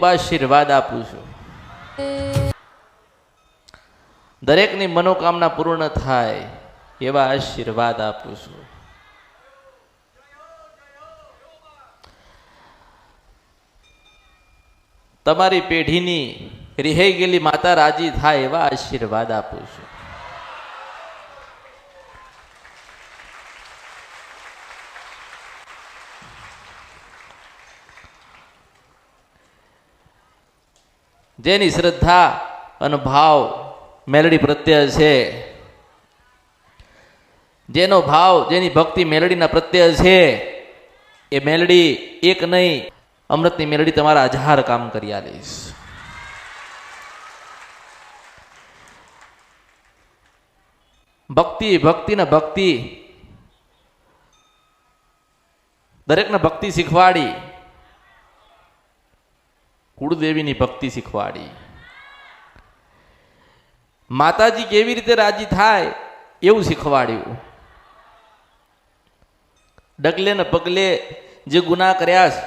ખૂબ આશીર્વાદ આપું છું. દરેકની મનોકામના પૂર્ણ થાય એવા આશીર્વાદ આપું છું. તમારી પેઢીની રિહાઈ ગયેલી માતા રાજી થાય એવા આશીર્વાદ આપું છું. જેની શ્રદ્ધા અને ભાવ મેલડી પ્રત્યે છે, જેનો ભાવ જેની ભક્તિ મેલડીના પ્રત્યે છે, એ મેલડી એક નહીં અમૃતની મેલડી તમારા 1000 કામ કરી આલીશ. ભક્તિ ભક્તિ ને ભક્તિ દરેકને ભક્તિ શીખવાડી, કુળદેવીની ભક્તિ શીખવાડી. માતાજી કેવી રીતે રાજી થાય એવું શીખવાડ્યું. ડગલે ને પગલે જે ગુનાહ કર્યા છે,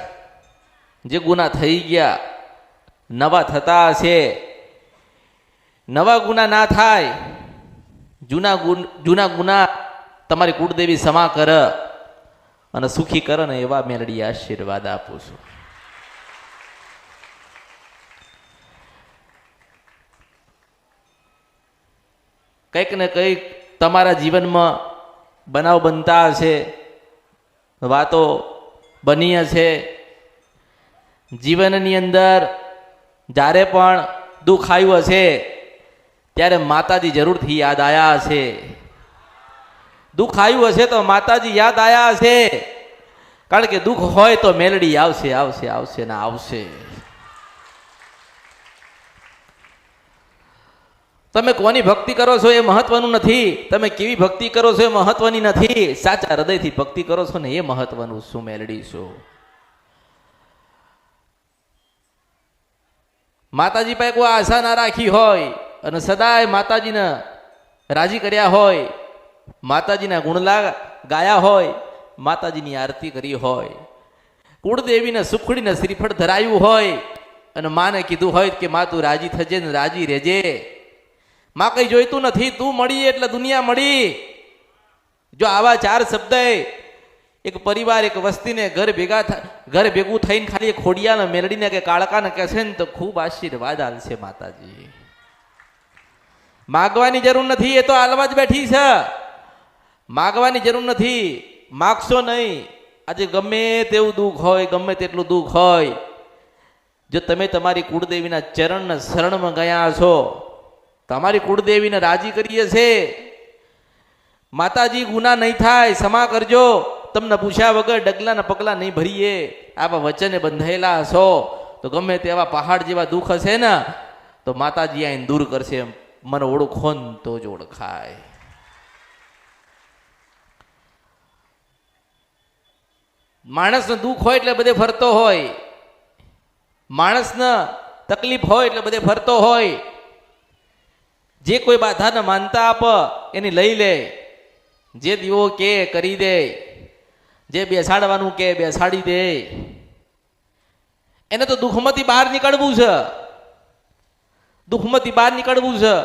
જે ગુનાહ થઈ ગયા, નવા થતા હશે, નવા ગુનાહ ના થાય, જૂના ગુનાહ તમારી કુળદેવી ક્ષમા કર અને સુખી કર ને એવા મેલડી આશીર્વાદ આપું છું. કંઈક ને કંઈક તમારા જીવનમાં બનાવ બનતા હશે, વાતો બની હશે. જીવનની અંદર જ્યારે પણ દુઃખ આવ્યું હશે ત્યારે માતાજી જરૂરથી યાદ આવ્યા હશે. દુઃખ આવ્યું હશે તો માતાજી યાદ આવ્યા હશે, કારણ કે દુઃખ હોય તો મેલડી આવશે આવશે આવશે ને આવશે. તમે કોની ભક્તિ કરો છો એ મહત્વનું નથી, તમે કેવી ભક્તિ કરો છો એ મહત્વની નથી, સાચા હૃદયથી ભક્તિ કરો છો ને એ મહત્વનું. શું મેલડી છો? માતાજી પાસે કોઈ આશા ના રાખી હોય અને સદાય માતાજીને રાજી કર્યા હોય, માતાજીના ગુણલા ગાયા હોય, માતાજીની આરતી કરી હોય, કુળદેવીને સુખડીને શ્રીફળ ધરાયું હોય અને માને કીધું હોય કે માં તું રાજી થજે ને રાજી રહેજે, માં કઈ જોઈતું નથી, તું મળી એટલે દુનિયા મળી. જો આવા 4 શબ્દ એક પરિવાર એક વસ્તીને ઘર ભેગું થઈને ખાલી ખોડિયાને મેલડીને કે કાળકાને કહેશે ને તો ખૂબ આશીર્વાદ આલશે માતાજી. માગવાની જરૂર નથી, એ તો આલવા જ બેઠી છે. માગવાની જરૂર નથી, માગશો નહીં. આજે ગમે તેવું દુઃખ હોય, ગમે તેટલું દુઃખ હોય, જો તમે તમારી કુળદેવીના ચરણના શરણમાં ગયા છો, તમારી કુળદેવીને રાજી કરીએ છે, માતાજી ગુના નહીં થાય, ક્ષમા કરજો, તમને પૂછ્યા વગર ડગલાના પગલા નહીં ભરીએ, આવા વચને બંધાયેલા હશો તો ગમે તેવા પહાડ જેવા દુઃખ હશે ને તો માતાજી આઈને દૂર કરશે. મને ઓળખો ને તો જ ઓળખાય. માણસને દુઃખ હોય એટલે બધે ફરતો હોય, માણસને તકલીફ હોય એટલે બધે ફરતો હોય. જે કોઈ બાધાને માનતા આપ એની લઈ લે, જે દીવો કે કરી દે, જે બેસાડવાનું કે બેસાડી દે. એને તો દુઃખમાંથી બહાર નીકળવું છે, દુઃખમાંથી બહાર નીકળવું છે.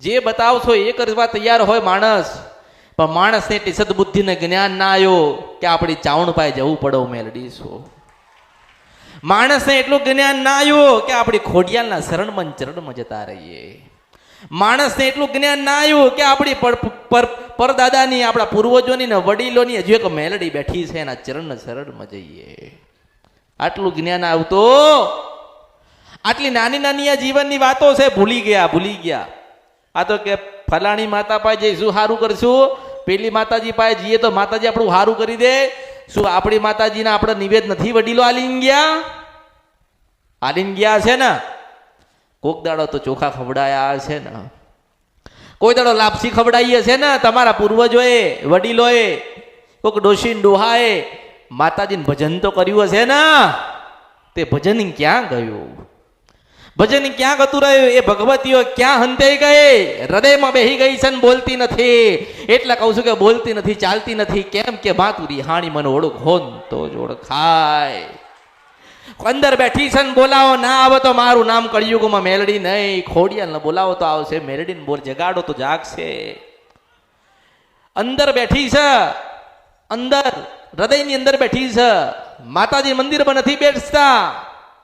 જે બતાવશો એ કરવા તૈયાર હોય માણસ, પણ માણસને એટલી સદબુદ્ધિને જ્ઞાન ના આવ્યો કે આપણી ચાવણ પાસે જવું પડે મેલડીશું. માણસને એટલું જ્ઞાન ના આવ્યું કે આપણી ખોડિયાલના શરણમાં ચરણમાં જતા રહીએ. માણસને એટલું જ્ઞાન ના આવ્યું કે આપણી પરદાદાની, આપણા પૂર્વજોની ને વડીલોની હજુ એક મેલડી બેઠી છે, એના ચરણ શરણમાં જઈએ. આટલું જ્ઞાન આવતું, આટલી નાની નાની આ જીવનની વાતો છે, ભૂલી ગયા. આ તો કે ફલાણી માતા પાસે જઈશું સારું કરશું, પેલી માતાજી પાસે જઈએ તો માતાજી આપણું સારું કરી દે. શું આપણી માતાજીને આપણે નિવેદ નથી વડીલો આલીન ગયા છે ને? કોક દાડો તો ચોખા ખવડાયા છે ને, કોઈ દાડો લાપસી ખવડાવીએ છે ને. તમારા પૂર્વજોએ વડીલોએ કોક ડોશી ડોહાએ માતાજીને ભજન તો કર્યું હશે ને. તે ભજન ક્યાં ગયું? ભજન ક્યાં ગતું રહ્યું? એ ભગવતીઓ ક્યાં હંતાઈ ગઈ? હૃદયમાં બેહી ગઈ છે ને બોલતી નથી. એટલે કહું છું કે બોલતી નથી, ચાલતી નથી. કેમ કે માતુરી હાણી મને ઓળખો તો જ ઓળખાય. અંદર બેઠી છે ને બોલાવો ના આવે તો મારું નામ કળિયુગમાં મેલડી નહીં. ખોડિયાલ ને બોલાવો તો આવશે, મેલડીને બોલ જગાડો તો જાગશે. અંદર બેઠી છે, અંદર હૃદયની અંદર બેઠી છે. માતાજી મંદિરમાં નથી બેસતા,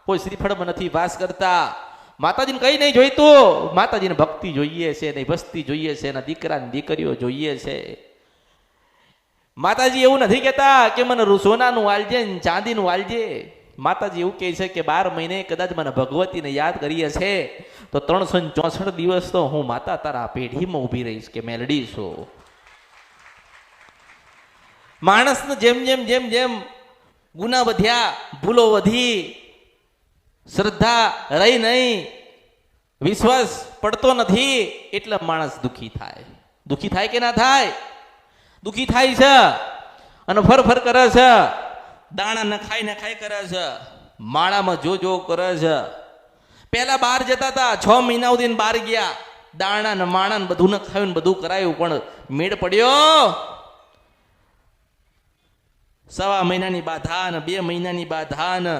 કોઈ શ્રીફળમાં નથી વાસ કરતા. માતાજીને કઈ નહીં જોઈતું, માતાજીને ભક્તિ જોઈએ છે, નહીં ભક્તિ જોઈએ છે, એના દીકરા ને દીકરીઓ જોઈએ છે. માતાજી એવું નથી કહેતા કે મને સોનાનું વાલજે ને ચાંદીનું વાલજે. માતાજી એવું કહે છે કે 12 મહિને કદાચ મને ભગવતીને યાદ કરીએ છે તો 364 દિવસ તો હું માતા તારા પેઢીમાં ઊભી રહીશ કે મેલડી છું. માણસને જેમ જેમ જેમ જેમ ગુના વધ્યા, ભૂલો વધી, શ્રદ્ધા રહી નહીં, વિશ્વાસ પડતો નથી, એટલે માણસ દુઃખી થાય. દુઃખી થાય કે ના થાય? દુઃખી થાય છે અને ફર કરે છે, દાણા નખાય કરે છે, માળામાં જો કરે છે. પહેલા બહાર જતા હતા, 6 મહિના સુધી બહાર ગયા, દાણા ને માણા ને બધું નખાયું ને બધું કરાયું, પણ મેળ પડ્યો? 1.25 મહિનાની બાધા ને 2 મહિનાની બાધા ને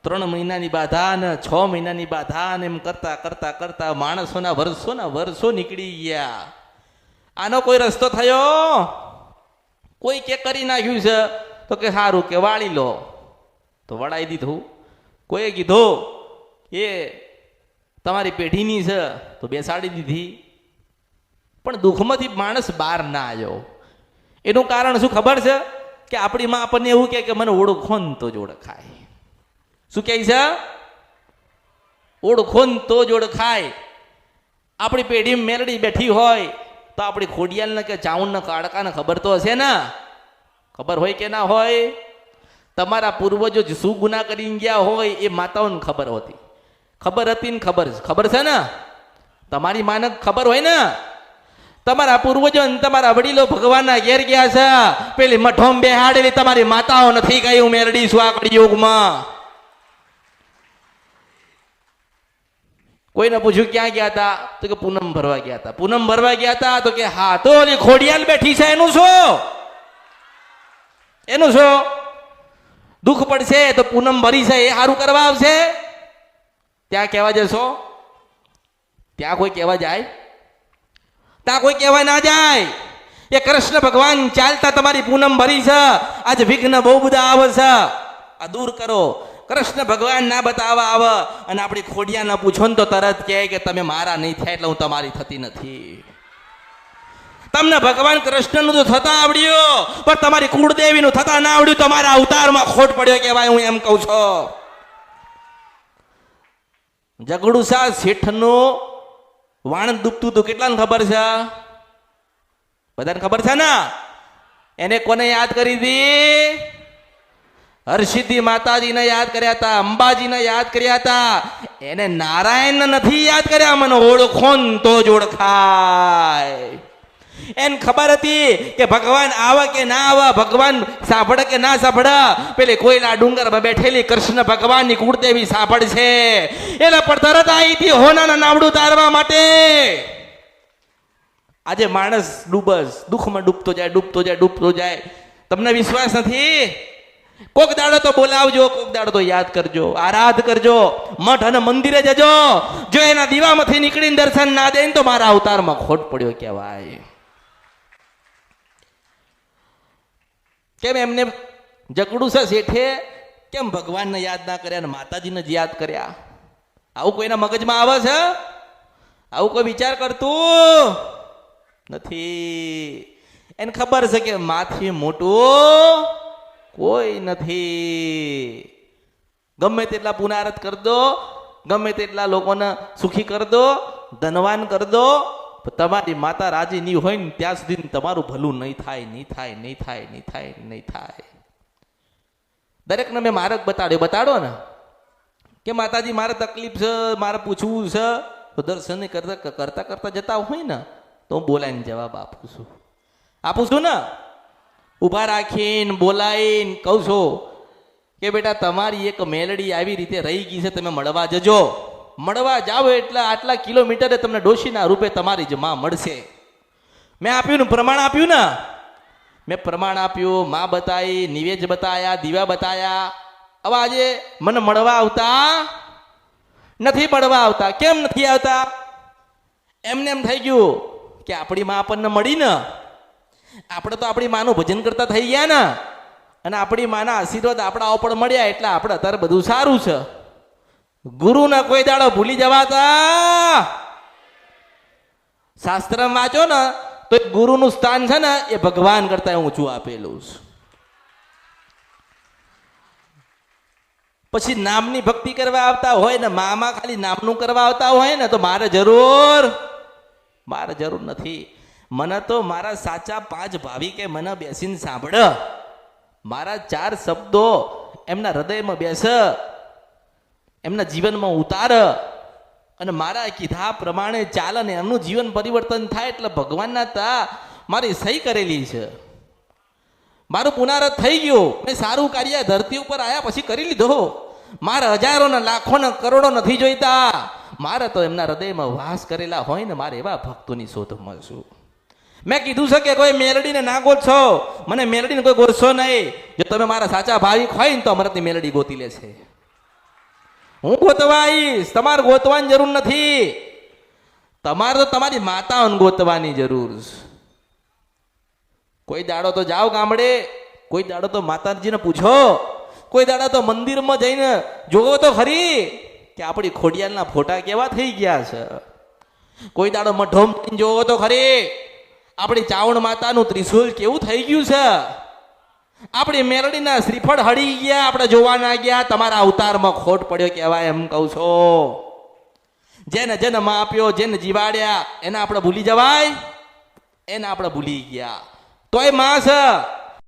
3 મહિનાની બાધા ને 6 મહિનાની બાધા ને એમ કરતા કરતા કરતા માણસોના વર્ષો નીકળી ગયા. આનો કોઈ રસ્તો થયો? કોઈ કે કરી નાખ્યું છે તો કે સારું કે વાળી લો, તો વળાઈ દીધું. કોઈએ કીધું એ તમારી પેઢીની છે તો બેસાડી દીધી. પણ દુઃખમાંથી માણસ બહાર ના આવ્યો. એનું કારણ શું ખબર છે? કે આપણી માં આપણને એવું કે મને ઓળખો ને તો જ ઓળખાય. શું કહે છે? ઓળખો ને તો જ ઓળખાય. આપણી પેઢી મેલડી બેઠી હોય તો આપણી ખોડિયાલને કે ચાઉણને કાળકાને ખબર તો હશે ને? ખબર હોય કે ના હોય? તમારા પૂર્વજો શું ગુના કરીને ગયા હોય એ માતાઓને ખબર હતી. ખબર હતી ને ખબર છે ને? તમારી માને ખબર હોય ને? તમારા પૂર્વજો ને તમારા વડીલો ભગવાનના ઘેર ગયા છે, પેલી મઠોમ બેહાડેલી તમારી માતાઓ નથી કહ્યું મેલડી છું આ કળિયુગમાં. કોઈને પૂછ્યું ક્યાં ગયા હતા? તો કે પૂનમ ભરવા ગયા હતા. પૂનમ ભરવા ગયા હતા તો કે હા, તો ઓલી ખોડિયાલ બેઠી છે એનું શું? એનું શું? દુઃખ પડશે તો પૂનમ ભરી છે એ સારું કરવા આવશે? ત્યાં કહેવા જશો? ત્યાં કોઈ કહેવા જાય? ત્યાં કોઈ કહેવા ના જાય. એ કૃષ્ણ ભગવાન ચાલતા તમારી પૂનમ ભરી છે, આજે વિઘ્ન બહુ બધા આવે છે, આ દૂર કરો. કૃષ્ણ ભગવાન ના બતાવવા આવે અને આપણી ખોડિયા ના પૂછો ને તો તરત કહે કે તમે મારા નહીં થાય એટલે હું તમારી થતી નથી. તમને ભગવાન કૃષ્ણનું તો થતા આવડ્યું, પણ તમારી કુળદેવીનું થતા ના આવડ્યું, તમારા અવતારમાં ખોટ પડ્યો કહેવાય. હું એમ કહું છું. જગડુસા શેઠનું વાણ ડૂબતું હતું, કેટલાને ખબર છે? બધાને ખબર છે ને? એને કોને યાદ કરી હતી? હરસિદ્ધિ માતાજીને યાદ કર્યા હતા, અંબાજીને યાદ કર્યા હતા. એને નારાયણ નથી યાદ કર્યા. મને ઓળખો ને તો જ ઓળખાય. એને ખબર હતી કે ભગવાન આવે કે ના આવે, ભગવાન સાંભળે કે ના સાંભળે. પેલી કોઈલા ડુંગરમાં બેઠેલી કૃષ્ણ ભગવાનની કુળદેવી સાંભળશે એટલે પણ તરત આવી હતી હોનાના નાવડું તારવા માટે. આજે માણસ દુઃખમાં ડૂબતો જાય. તમને વિશ્વાસ નથી? કોક દાડો તો બોલાવજો, કોક દાડો તો યાદ કરજો, આરાધ કરજો, મઠ અને મંદિરે જજો. જો એના દીવામાંથી નીકળીને દર્શન ના દે તો મારા અવતારમાં ખોટ પડ્યો કહેવાય. કેમ એમને જગડુસા શેઠે કેમ ભગવાનને યાદ ના કર્યા અને માતાજીને જ યાદ કર્યા? આવું કોઈના મગજમાં આવે છે? આવું કોઈ વિચાર કરતું નથી. એને ખબર છે કે માથી મોટું કોઈ નથી. ગમે તેટલા પુનારત કર દો, ગમે તેટલા લોકોને સુખી કર દો, ધનવાન કર દો, તમારી માતા રાજી નહીં હોય ને ત્યાં સુધી તમારું ભલું નહીં થાય. દરેકને મેં માર્ગ બતાડો ને કે માતાજી મારે તકલીફ છે, મારે પૂછવું છે, તો દર્શન કરતા જતા હોય ને તો હું બોલાવીને જવાબ આપું છું ને. ઉભા રાખીને બોલાવીને કહું છું કે બેટા તમારી એક મેલડી આવી રીતે રહી ગઈ છે, તમે મળવા જજો. મળવા જાઓ એટલે આટલા કિલોમીટરે તમને ડોશીના રૂપે તમારી જ માં મળશે. મેં આપ્યું ને પ્રમાણ આપ્યું ને, મેં પ્રમાણ આપ્યું, માં બતાવી, નિવેદ બતાયા, દીવા બતાયા. હવે આજે મને મળવા આવતા નથી, મળવા આવતા. કેમ નથી આવતા? એમને એમ થઈ ગયું કે આપણી માં આપણને મળી ને, આપણે તો આપણી માનું ભજન કરતા થઈ ગયા ને, અને આપણી માના આશીર્વાદ આપણા ઉપર મળ્યા એટલે આપણે અત્યારે બધું સારું છે. ગુરુના કોઈ દાડો ભૂલી જવાતા. શાસ્ત્રમાં વાંચો ને તો ગુરુનું સ્થાન છે ને એ ભગવાન કરતા ઊંચું આપેલું છે. પછી નામની ભક્તિ કરવા આવતા હોય ને, મામા ખાલી નામનું કરવા આવતા હોય ને, તો મારે જરૂર નથી. મને તો મારા સાચા 5 ભાવિ કે મને બેસીને સાંભળ, મારા 4 શબ્દો એમના હૃદયમાં બેસ, એમના જીવનમાં ઉતાર, અને મારા કીધા પ્રમાણે ચાલે ને એમનું જીવન પરિવર્તન થાય. એટલે ભગવાનના તા મારી સહી કરેલી છે, મારું પુનરાવર્તન થઈ ગયું. મેં સારું કાર્ય ધરતી ઉપર આવ્યા પછી કરી લીધો. મારે હજારો ને લાખો ને કરોડો નથી જોઈતા, મારે તો એમના હૃદયમાં વાસ કરેલા હોય ને, મારે એવા ભક્તોની શોધમાં છું. મેં કીધું છે કે કોઈ મેલડીને ના ગોતશો, મને મેલડીને કોઈ ગોતશો નહીં. જો તમે મારા સાચા ભાવિક હોય ને તો અમૃતની મેલડી ગોતી લે છે. હું ગોતવા આવીશ, તમારે ગોતવાની જરૂર નથી. તમારે તો તમારી માતાઓને ગોતવાની જરૂર છે. કોઈ દાડો તો જાઓ ગામડે, કોઈ દાડો તો માતાજીને પૂછો, કોઈ દાડો તો મંદિરમાં જઈને જોવો તો ખરી કે આપણી ખોડિયાલના ફોટા કેવા થઈ ગયા છે. કોઈ દાડો મઢોમ જોવો તો ખરી આપણી ચાવણ માતાનું ત્રિશુલ કેવું થઈ ગયું છે. આપણી મેરડીના શ્રીફળ હળી ગયા, આપણે જોવા ના ગયા. તમારા અવતારમાં ખોટ પડ્યો કહેવાય એમ કહું છો. જેને જન્મ આપ્યો, જેને જીવાડ્યા એને આપણે ભૂલી જવાય? એને આપણે ભૂલી ગયા. તોય માં છે